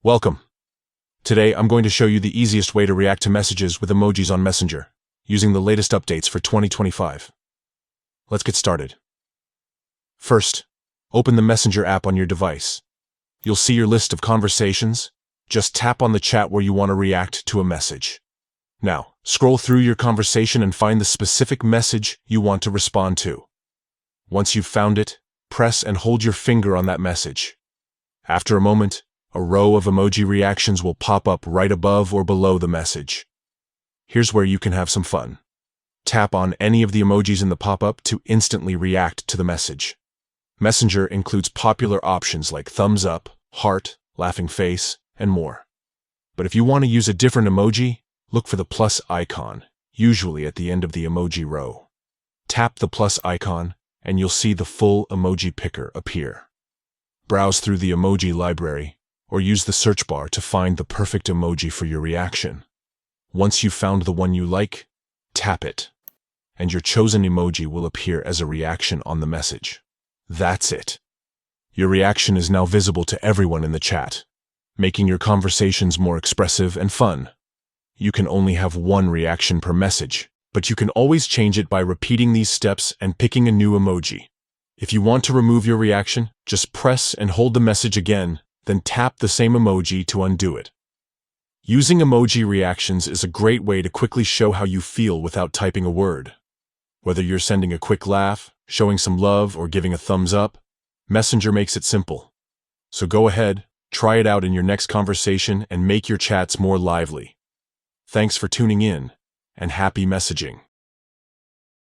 Welcome. Today, I'm going to show you the easiest way to react to messages with emojis on Messenger, using the latest updates for 2025. Let's get started. First, open the Messenger app on your device. You'll see your list of conversations. Just tap on the chat where you want to react to a message. Now, scroll through your conversation and find the specific message you want to respond to. Once you've found it, press and hold your finger on that message. After a moment, a row of emoji reactions will pop up right above or below the message. Here's where you can have some fun. Tap on any of the emojis in the pop-up to instantly react to the message. Messenger includes popular options like thumbs up, heart, laughing face, and more. But if you want to use a different emoji, look for the plus icon, usually at the end of the emoji row. Tap the plus icon, and you'll see the full emoji picker appear. Browse through the emoji library, or use the search bar to find the perfect emoji for your reaction. Once you've found the one you like, tap it, and your chosen emoji will appear as a reaction on the message. That's it. Your reaction is now visible to everyone in the chat, making your conversations more expressive and fun. You can only have one reaction per message, but you can always change it by repeating these steps and picking a new emoji. If you want to remove your reaction, just press and hold the message again, then tap the same emoji to undo it. Using emoji reactions is a great way to quickly show how you feel without typing a word. Whether you're sending a quick laugh, showing some love, or giving a thumbs up, Messenger makes it simple. So go ahead, try it out in your next conversation and make your chats more lively. Thanks for tuning in, and happy messaging.